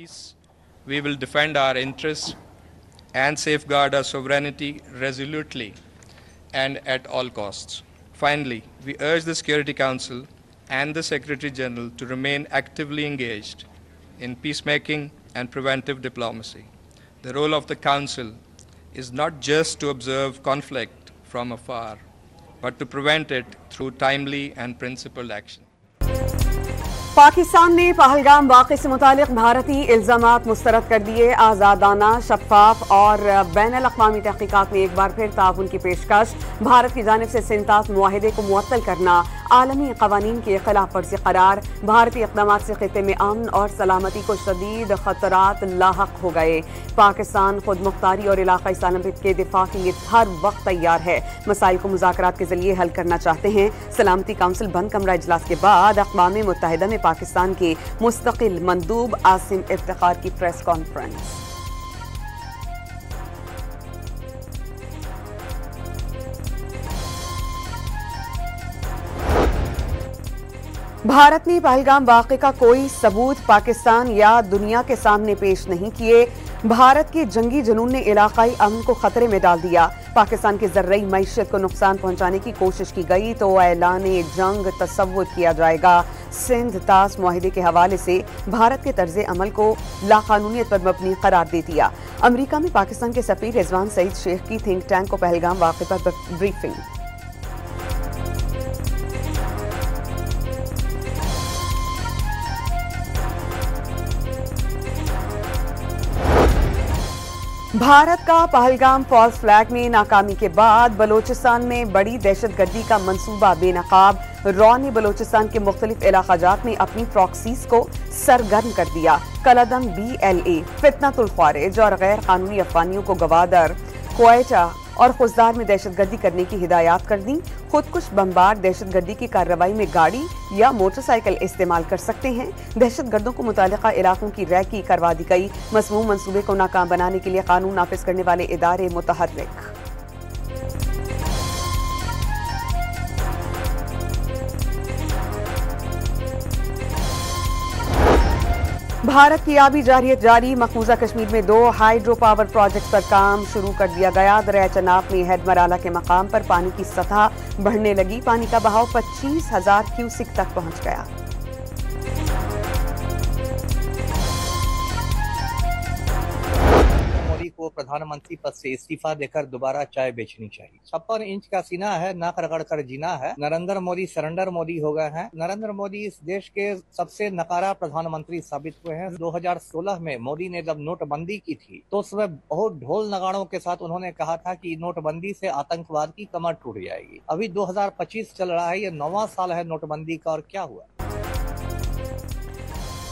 peace, we will defend our interests and safeguard our sovereignty resolutely and at all costs. Finally, we urge the Security Council and the Secretary General to remain actively engaged in peacemaking and preventive diplomacy. The role of the Council is not just to observe conflict from afar, but to prevent it through timely and principled action. Pakistan ने पहलगाम वाक़े से मुतालिक भारतीय इल्ज़ामात मुस्तरद कर दिए। आज़ादाना, शफ़ाफ और बैनुल-अक़वामी तहक़ीक़ात में एक बार फिर ताउन की पेशकश। भारत की जानिब से सिंतास मुआहिदे को मुअत्तल करना आलमी क़वानीन की खिलाफ वर्जी करार। भारतीय इक़दामात से ख़ित्ते में अमन और सलामती को शदीद ख़तरात लाहक हो गए। पाकिस्तान खुद मुख्तारी और इलाक़ाई सलामत के दिफ़ा के लिए हर वक्त तैयार है। मसाइल को मुज़ाकरात के ज़रिए हल करना चाहते हैं। सलामती काउंसिल बंद कमरा इजलास के बाद अक़वाम मुत्तहिदा में पाकिस्तान के मुस्तक़िल मंदूब आसिम इफ्तिखार की प्रेस कॉन्फ्रेंस। भारत ने पहलगाम वाक़े का कोई सबूत पाकिस्तान या दुनिया के सामने पेश नहीं किए। भारत के जंगी जुनून ने इलाकाई अमन को खतरे में डाल दिया। पाकिस्तान की ज़र्रई मईशत को नुकसान पहुंचाने की कोशिश की गई तो ऐलान जंग तस्वुर किया जाएगा। सिंध तास मुआहिदे के हवाले से भारत के तर्ज अमल को लाकानूनियत पर मबनी करार दे दिया। अमरीका में पाकिस्तान के सफ़ीर रिजवान सईद शेख की थिंक टैंक को पहलगाम वाक़े पर ब्रीफिंग। भारत का पहलगाम फॉल्स फ्लैग में नाकामी के बाद बलोचिस्तान में बड़ी दहशतगर्दी का मंसूबा बेनकाब। रॉ ने बलोचिस्तान के मुख्तलिफ इलाकाजात में अपनी प्रॉक्सीज को सरगर्म कर दिया। कलदम BLA, फितनतुल ख्वारिज और गैर कानूनी अफगानियों को गवादर, क्वेटा और खुजदार में दहशतगर्दी करने की हिदायत कर दी। खुदकुश बमबार दहशतगर्दी की कार्रवाई में गाड़ी या मोटरसाइकिल इस्तेमाल कर सकते हैं। दहशतगर्दों को मुतालिका इलाकों की रैकी करवा दी गई। मज़मूम मंसूबे को नाकाम बनाने के लिए कानून नाफिज करने वाले इदारे मुतहर्रिक। भारत की आबी जारियत जारी। मकबूजा कश्मीर में 2 हाइड्रो पावर प्रोजेक्ट पर काम शुरू कर दिया गया। दरिया चनाब में हेड मराला के मकाम पर पानी की सतह बढ़ने लगी। पानी का बहाव 25,000 क्यूसिक तक पहुंच गया। को प्रधानमंत्री पद से इस्तीफा देकर दोबारा चाय बेचनी चाहिए। 56 इंच का सीना है, नाक रगड़ कर जीना है। नरेंद्र मोदी सरेंडर मोदी हो गए हैं। नरेंद्र मोदी इस देश के सबसे नकारा प्रधानमंत्री साबित हुए हैं। 2016 में मोदी ने जब नोटबंदी की थी तो उसमें बहुत ढोल नगाड़ों के साथ उन्होंने कहा था कि नोटबंदी से आतंकवाद की कमर टूट जाएगी। अभी 2025 चल रहा है, ये 9वां साल है नोटबंदी का, और क्या हुआ?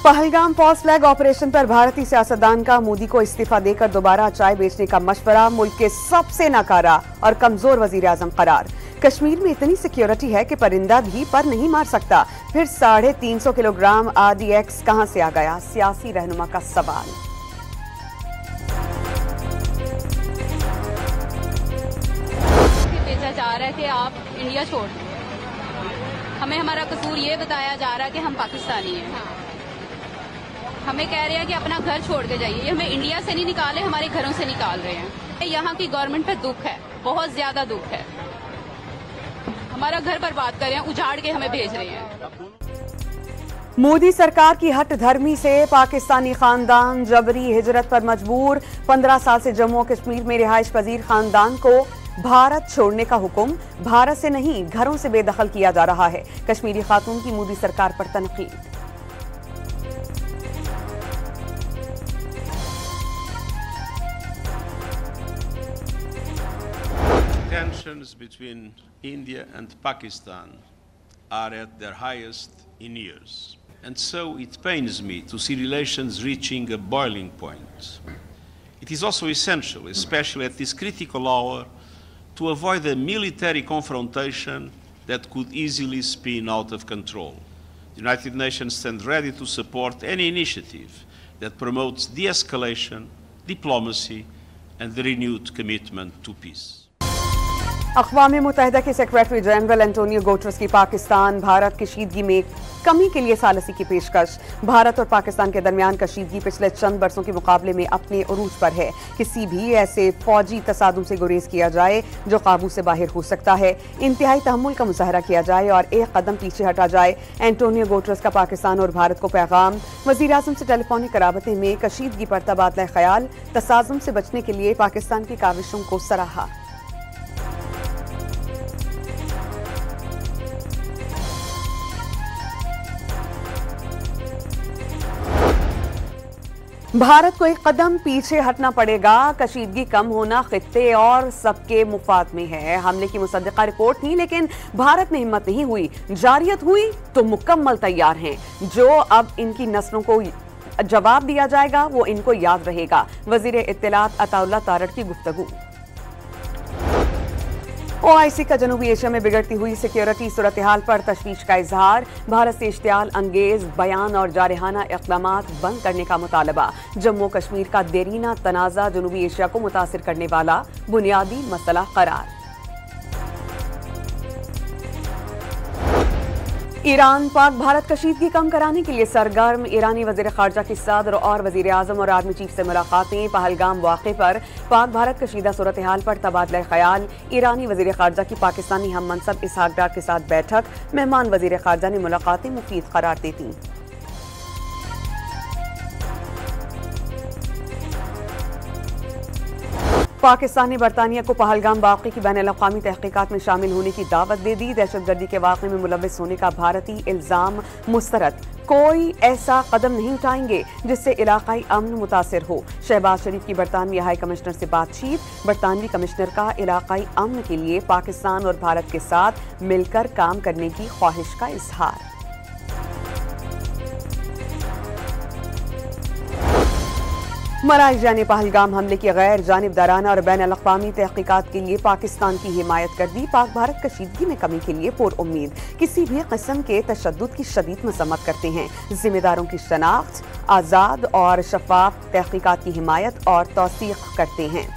पहलगाम फॉल्स फ्लैग ऑपरेशन पर भारतीय सियासतदान का मोदी को इस्तीफा देकर दोबारा चाय बेचने का मशवरा। मुल्क के सबसे नाकारा और कमजोर वजीर आजम करार। कश्मीर में इतनी सिक्योरिटी है कि परिंदा भी पर नहीं मार सकता। फिर 350 किलोग्राम RDX कहां से आ गया? सियासी रहनुमा का सवाल। भेजा जा रहा है कि आप इंडिया छोड़ दें। हमें हमारा कसूर ये बताया जा रहा है कि हम पाकिस्तानी हैं। हमें कह रहे हैं कि अपना घर छोड़ के जाइए। ये हमें इंडिया से नहीं निकाले, हमारे घरों से निकाल रहे हैं। यहाँ की गवर्नमेंट पे दुख है, बहुत ज्यादा दुख है। हमारा घर बर्बाद कर रहे हैं, उजाड़ के हमें भेज रहे हैं। मोदी सरकार की हट धर्मी से पाकिस्तानी खानदान जबरी हिजरत पर मजबूर। 15 साल से जम्मू और कश्मीर में रिहाइश पजीर खानदान को भारत छोड़ने का हुक्म। भारत से नहीं, घरों से बेदखल किया जा रहा है। कश्मीरी खातून की मोदी सरकार पर तनकीद। Tensions between India and Pakistan are at their highest in years. And so it pains me to see relations reaching a boiling point. It is also essential, especially at this critical hour, to avoid a military confrontation that could easily spin out of control. The United Nations stands ready to support any initiative that promotes de-escalation, diplomacy, and the renewed commitment to peace. अक़वाम मुत्तहिदा के secretary general Antonio Guterres की पाकिस्तान भारत कशीदगी में कमी के लिए सालसी की पेशकश। भारत और पाकिस्तान के दरमियान कशीदगी पिछले चंद बरसों के मुकाबले में अपने उरूज पर है। किसी भी ऐसे फौजी तसादुम से गुरेज किया जाए जो काबू से बाहर हो सकता है, इंतहाई तहम्मुल का मुजाहरा किया जाए और एक कदम पीछे हटा जाए। एंटोनियो गुटेरेस का पाकिस्तान और भारत को पैगाम। वजीर आज़म से टेलीफोनिक राबते में कशीदगी पर तबादला ख्याल। तसादुम से बचने के लिए पाकिस्तान की काविशों को सराहा। भारत को एक कदम पीछे हटना पड़ेगा। कशीदगी कम होना खित्ते और सबके मुफाद में है। हमले की मुसद्दिका रिपोर्ट थी, लेकिन भारत में हिम्मत नहीं हुई। जारियत हुई तो मुकम्मल तैयार हैं। जो अब इनकी नस्लों को जवाब दिया जाएगा वो इनको याद रहेगा। वजीर इत्तलात अताउल्लाह तारड़ की गुफ्तगू। OIC का जनूबी एशिया में बिगड़ती हुई सिक्योरिटी सूरत हाल पर तशवीश का इजहार। भारत से इश्तियाल अंगेज बयान और जारहाना इक़दामात बंद करने का मुतालबा। जम्मू कश्मीर का देरीना तनाज़ा जनूबी एशिया को मुतासिर करने वाला बुनियादी मसला करार। ईरान पाक भारत कशीदगी कम कराने के लिए सरगर्म। ईरानी वजीर खारजा की सदर और वजीर आजम और आर्मी चीफ से मुलाकातें। पहलगाम वाक़े पर पाक भारत कशीदा सूरत हाल पर तबादला ख्याल। ईरानी वजीर खारजा की पाकिस्तानी हम मनसब इसहाक डार के साथ बैठक। मेहमान वजीर खारजा ने मुलाकातें मुफीद करार दी थी। पाकिस्तान ने बरतानिया को पहलगाम वाक़े की बैनुल-अक़वामी तहक़ीक़ात में शामिल होने की दावत दे दी। दहशतगर्दी के वाक़े में मुलव्विस होने का भारतीय इल्ज़ाम मुस्तरद। कोई ऐसा कदम नहीं उठाएंगे जिससे इलाकाई अमन मुतासिर हो। शहबाज शरीफ की बरतानवी हाई कमिश्नर से बातचीत। बरतानवी कमिश्नर का इलाकाई अमन के लिए पाकिस्तान और भारत के साथ मिलकर काम करने की ख्वाहिश का इजहार। मलाइशिया ने पहलगाम हमले की गैर जानिबदाराना और बैनुल-अक़वामी तहक़ीक़ात के लिए पाकिस्तान की हिमायत कर दी। पाक भारत कशीदगी में कमी के लिए पुरउम्मीद किसी भी किस्म के तशद्दुद की शदीद मज़म्मत करते हैं। जिम्मेदारों की शनाख्त, आज़ाद और शफाफ तहक़ीक़ात की हिमायत और तौसीक़ करते हैं।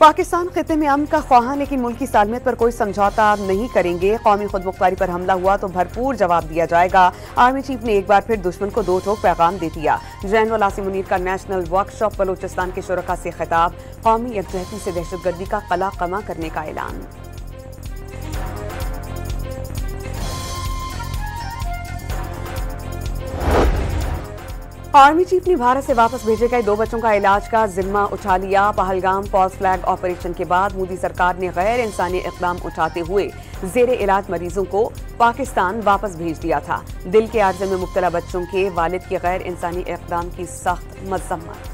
पाकिस्तान खिते में अमन का ख्वाह, लेकिन मुल्की सालमियत पर कोई समझौता नहीं करेंगे। कौमी खुदमुख्तारी पर हमला हुआ तो भरपूर जवाब दिया जाएगा। आर्मी चीफ ने एक बार फिर दुश्मन को दो टोक पैगाम दे दिया। जनरल आसिम मुनीर का नेशनल वर्कशॉप बलूचिस्तान के शुरका से खिताब। कौमी यकजहती से दहशतगर्दी का कला कमा करने का ऐलान। आर्मी चीफ ने भारत से वापस भेजे गए 2 बच्चों का इलाज का जिम्मा उठा लिया। पहलगाम फॉल्स फ्लैग ऑपरेशन के बाद मोदी सरकार ने गैर इंसानी इक़दाम उठाते हुए जेरे इलाज मरीजों को पाकिस्तान वापस भेज दिया था। दिल के आर्जे में मुब्तला बच्चों के वालिद की गैर इंसानी इक़दाम की सख्त मज़म्मत।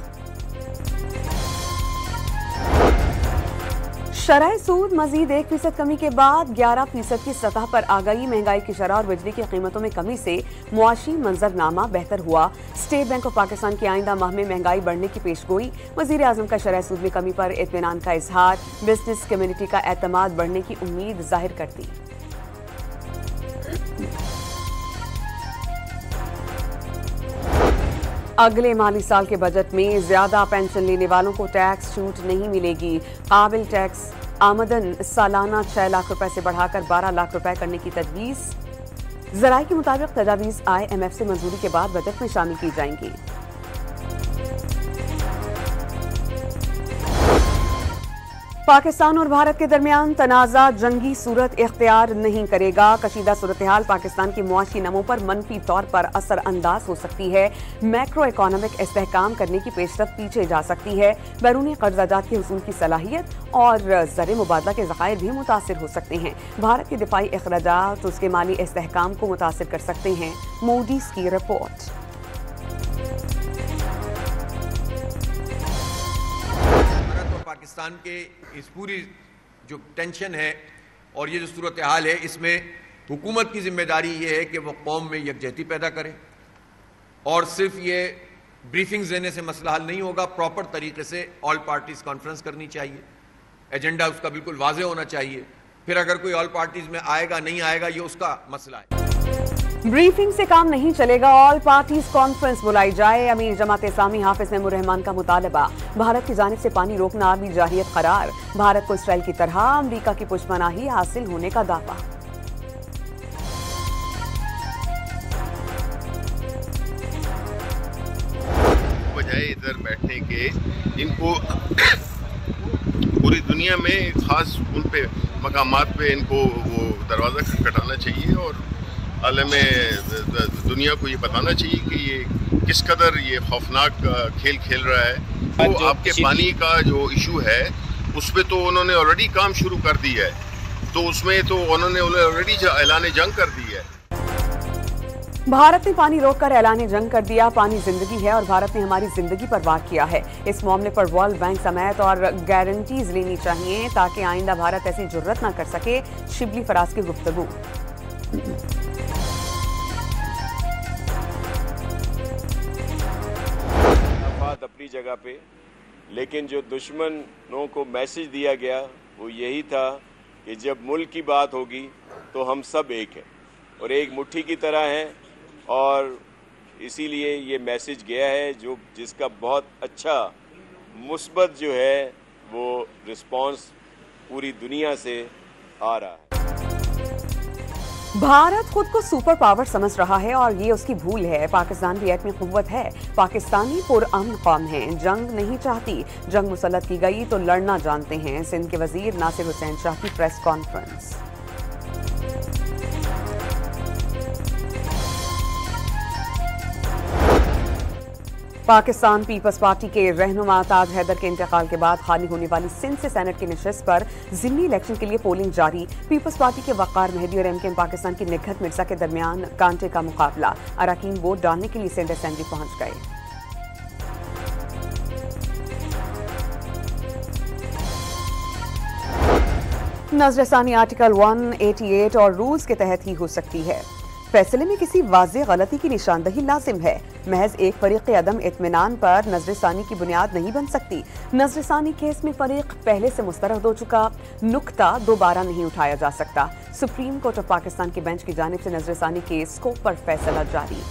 शरह सूद मजीद 1% कमी के बाद 11% की सतह पर आ गई। महंगाई की शरह और बिजली की कीमतों में कमी से मुआशी मंजरनामा बेहतर हुआ। स्टेट बैंक ऑफ पाकिस्तान की आइंदा माह में महंगाई बढ़ने की पेशगोई। वजीर आजम का शरह सूद में कमी पर इत्मीनान का इजहार। बिजनेस कम्युनिटी का एतमाद बढ़ने की उम्मीद जाहिर कर दी। अगले माली साल के बजट में ज्यादा पेंशन लेने वालों को टैक्स छूट नहीं मिलेगी। काबिल टैक्स आमदन सालाना 6 लाख रुपए से बढ़ाकर 12 लाख रुपए करने की तजवीज। जराये के मुताबिक तजावीज IMF से मंजूरी के बाद बजट में शामिल की जाएंगी। पाकिस्तान और भारत के दरमियान तनाज़ा जंगी सूरत इख्तियार नहीं करेगा। कशीदा सूरत हाल पाकिस्तान की मुआशी नमो पर मनफी तौर पर असर अंदाज हो सकती है। मैक्रो इकोनॉमिक इस्तेहकाम करने की पेशरफ पीछे जा सकती है। बैरूनी कर्जाजात के हुसूल की सलाहियत और ज़र मुबादला के ज़खायर भी मुतासिर हो सकते हैं। भारत के दिफाई अखराजात उसके माली इस्तेहकाम को मुतासिर कर सकते हैं। मूडीज़ की रिपोर्ट। पाकिस्तान के इस पूरी जो टेंशन है और ये जो सूरत हाल है, इसमें हुकूमत की जिम्मेदारी ये है कि वो कौम में यकजहती पैदा करे। और सिर्फ ये ब्रीफिंग्स देने से मसला हल नहीं होगा, प्रॉपर तरीके से ऑल पार्टीज कॉन्फ्रेंस करनी चाहिए। एजेंडा उसका बिल्कुल वाज़ेह होना चाहिए। फिर अगर कोई ऑल पार्टीज में आएगा नहीं आएगा, ये उसका मसला है। ब्रीफिंग से काम नहीं चलेगा, ऑल पार्टीज कॉन्फ्रेंस बुलाई जाए। अमीर जमात इस्लामी हाफिज महमूद रहमान का मुतालबा। भारत की जानिब से पानी रोकना भी जाहियत करार। भारत को इसराइल की तरह अमरीका की पुष्पनाही हासिल होने का दावा। बजाय इधर बैठने के इनको पूरी दुनिया में खास उन पे मकामात पे इनको वो दरवाज़ा खटखटाना चाहिए और आलम दुनिया को ये बताना चाहिए कि ये किस कदर ये खौफनाक खेल खेल रहा है। तो आपके पानी का जो इशू है उस पर तो उन्होंने ऑलरेडी काम शुरू कर दिया है, तो उसमें तो उन्होंने ऑलरेडी ऐलान जंग कर दी है। भारत ने पानी रोककर ऐलान जंग कर दिया। पानी जिंदगी है और भारत ने हमारी जिंदगी पर वार किया है। इस मामले पर वर्ल्ड बैंक समेत और गारंटीज लेनी चाहिए ताकि आइंदा भारत ऐसी जुर्रत न कर सके। शिबली फराज की गुफ्तगू। अपनी जगह पे, लेकिन जो दुश्मनों को मैसेज दिया गया वो यही था कि जब मुल्क की बात होगी तो हम सब एक हैं और एक मुट्ठी की तरह हैं, और इसीलिए ये मैसेज गया है जो जिसका बहुत अच्छा मुस्बत जो है वो रिस्पांस पूरी दुनिया से आ रहा है। भारत खुद को सुपर पावर समझ रहा है और ये उसकी भूल है। पाकिस्तान भी एटमी कुव्वत है। पाकिस्तानी पुरअमन कौम है, जंग नहीं चाहती। जंग मुसल्लत की गई तो लड़ना जानते हैं। सिंध के वजीर नासिर हुसैन शाह की press conference. Pakistan Peoples Party के रहनुमा ताज हैदर के इंतकाल के बाद खाली होने वाली सिंध से सेनेट की नशिस्त पर ज़िमनी इलेक्शन के लिए पोलिंग जारी। पीपल्स पार्टी के वक़ार मेहदी और एमकेएम पाकिस्तान की निगहत मिर्जा के दरमियान कांटे का मुकाबला। अरकान वोट डालने के लिए सिंध असेंबली पहुंच गए। नजरसानी आर्टिकल 188 और रूल्स के तहत ही हो सकती है। फैसले में किसी वाज़ेह गलती की निशानदही लाजिम है। महज एक फरीक के अदम इत्मीनान पर नजरसानी की बुनियाद नहीं बन सकती। नजरसानी केस में फरीक पहले से मुस्तरद हो चुका नुक्ता दोबारा नहीं उठाया जा सकता। सुप्रीम कोर्ट ऑफ पाकिस्तान की बेंच की जानिब से नजरसानी केस को पर फैसला जारी।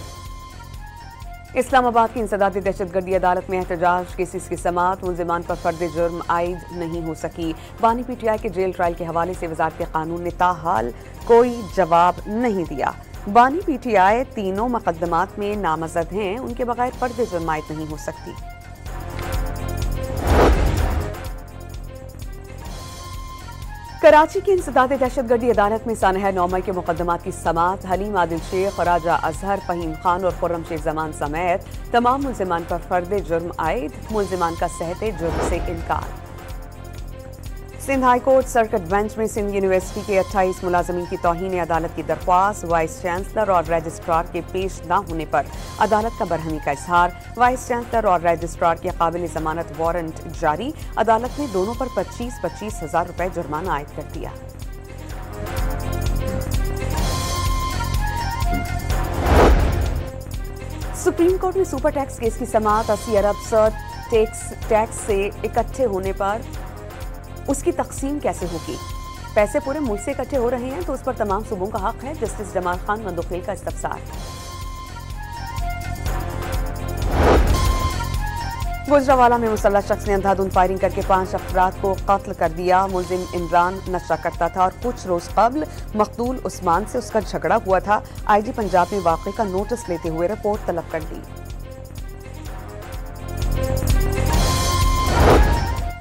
इस्लामाबाद की इंसदादी दहशतगर्दी अदालत में एहतजाज केसेस की समाअत। मुलजिमान पर फर्द जुर्म आयद नहीं हो सकी। बानी पीटीआई के जेल ट्रायल के हवाले से वजारत कानून ने ताहाल कोई जवाब नहीं दिया। बानी पीटीआई तीनों मुकदमात में नामजद हैं, उनके बगैर फर्द जुर्म आयद नहीं हो सकती। कराची की इंसदादी दहशतगर्दी अदालत में सानहा 9 मई के मुकदमात की समाअत। हलीम आदिल शेख, राजा अजहर, फहीम खान और खुर्रम शेख जमान समेत तमाम मुलजिमान पर फर्द जुर्म आयद। मुलजिमान का सहते जुर्म से इनकार। Sindh High Court circuit bench में सिंध यूनिवर्सिटी के 28 मुलाजमीन की तौहीन अदालत की दरख्वास्त। वाइस चांसलर और रजिस्ट्रार के पेश न होने पर अदालत का बरहमी का इजहार। वाइस चांसलर और रजिस्ट्रार के काबिल जमानत वारंट जारी। अदालत ने दोनों पर 25-25 हज़ार रुपए जुर्माना आयद कर दिया। सुप्रीम कोर्ट में सुपर टैक्स केस की समाअत। 80 अरब टैक्स से इकट्ठे होने पर उसकी तकसीम कैसे होगी? पैसे पूरे मुल्क से इकट्ठे हो रहे हैं तो उस पर तमाम सूबों का हक है। जस्टिस जमाल खान मंदोखेल का इस्तफसार। गुजरावाला में मुसल्लह शख्स ने अंधाधुंध फायरिंग करके 5 अफराद को कत्ल कर दिया। मुलजिम इमरान नशा करता था और कुछ रोज कबल मकतूल उस्मान से उसका झगड़ा हुआ था। आईजी पंजाब ने वाक़े का नोटिस लेते हुए रिपोर्ट तलब कर दी।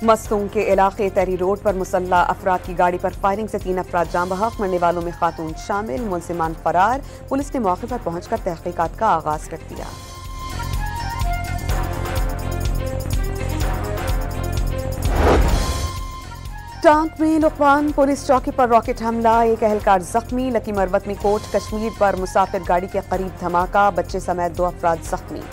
मस्तूम के इलाके तहरी रोड पर मुसल्लह अफराद की गाड़ी पर फायरिंग से 3 अफराद जान बहक। मरने वालों में खातून शामिल। मुलजिमान फरार। पुलिस ने मौके पर पहुंचकर तहकीकात का आगाज कर दिया। टांक में लुकमान पुलिस चौकी पर रॉकेट हमला। एक एहलकार जख्मी। लकी मरवत में कोट कश्मीर पर मुसाफिर गाड़ी के करीब धमाका। बच्चे समेत 2 अफराद जख्मी।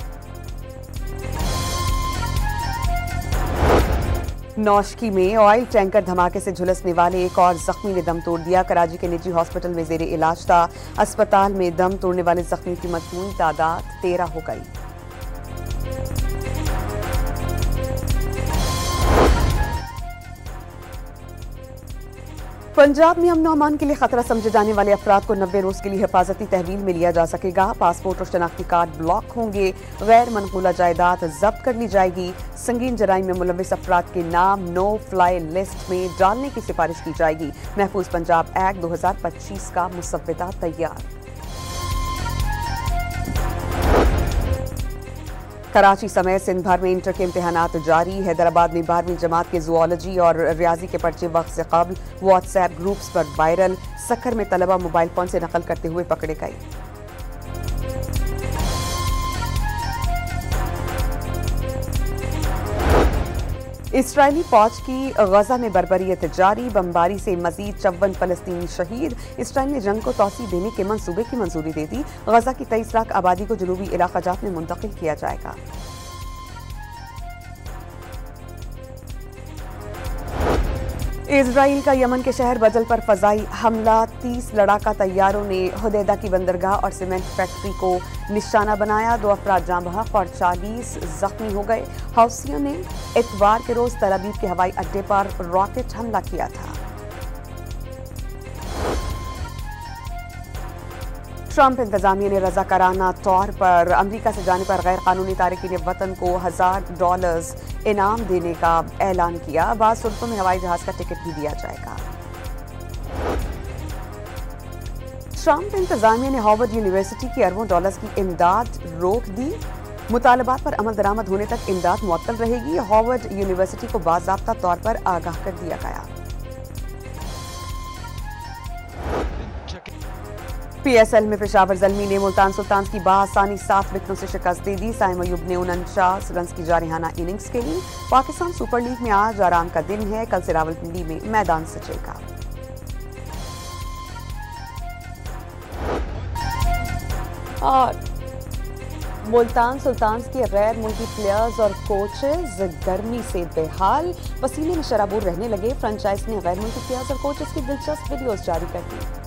नौशकी में ऑयल टैंकर धमाके से झुलसने वाले एक और जख्मी ने दम तोड़ दिया। कराची के निजी हॉस्पिटल में जेर इलाज था। अस्पताल में दम तोड़ने वाले जख्मी की मजमूई तादाद 13 हो गई। पंजाब में अमन अमान के लिए खतरा समझे जाने वाले अफराद को 90 रोज के लिए हिफाजती तहवील में लिया जा सकेगा। पासपोर्ट और शनाख्ती कार्ड ब्लॉक होंगे। गैर मनकूला जायदाद जब्त कर ली जाएगी। संगीन जराइम में मुलविस अफराद के नाम नो फ्लाई लिस्ट में डालने की सिफारिश की जाएगी। महफूज पंजाब एक्ट 2025 का मुसव्वदा तैयार। कराची समेत सिंध भर में इंटर के इम्तिहानात जारी। हैदराबाद में 12वीं जमात के जूलॉजी और रियाजी के पर्चे वक्त से कबल व्हाट्सएप ग्रुप्स पर वायरल। सक्खर में तलबा मोबाइल फोन से नकल करते हुए पकड़े गए। इसराइली फौज की गजा में बर्बरियत जारी। बमबारी से मजीद 54 फलस्तीनी शहीद। इसराइल ने जंग को तौसीह देने के मंसूबे की मंजूरी दे दी। गजा की 23 लाख आबादी को जनूबी इलाका जात में मुंतकिल किया जाएगा। इजराइल का यमन के शहर बजल पर फजाई हमला। 30 लड़ाका तैयारों ने हुदैदा की बंदरगाह और सीमेंट फैक्ट्री को निशाना बनाया। 2 अफराद जाँ बहक और 40 जख्मी हो गए। हौसियों ने इतवार के रोज तल अवीव के हवाई अड्डे पर रॉकेट हमला किया था। ट्रंप इंतजामिया ने रजाकाराना तौर पर अमरीका से जाने पर गैर कानूनी तारकीन वतन को $1000 इनाम देने का ऐलान किया। बाद सूरतों में हवाई जहाज का टिकट भी दिया जाएगा। ट्रंप इंतजामिया ने हार्वर्ड यूनिवर्सिटी की अरबों डॉलर्स की इमदाद रोक दी। मुतालबात पर अमल दरामद होने तक इमदाद मुअत्तल रहेगी। हार्वर्ड यूनिवर्सिटी को बाज़ाब्ता तौर पर आगाह कर दिया गया। PSL में पेशावर ज़ल्मी ने मुल्तान सुल्तान की बासानी 7 विकेटों से शिकस्त दे दी। साइम अयूब ने 49 रन की जारहाना इनिंग्स खेली। पाकिस्तान सुपर लीग में आज आराम का दिन है। कल से रावलपिंडी में मैदान सजेगा। और मुल्तान सुल्तान के गैर मुल्की प्लेयर्स और कोचेस गर्मी से बेहाल, पसीने में शराबूर रहने लगे। फ्रेंचाइज ने गैर मुल्की प्लेयर्स और कोचेस की दिलचस्प वीडियोस जारी कर दी।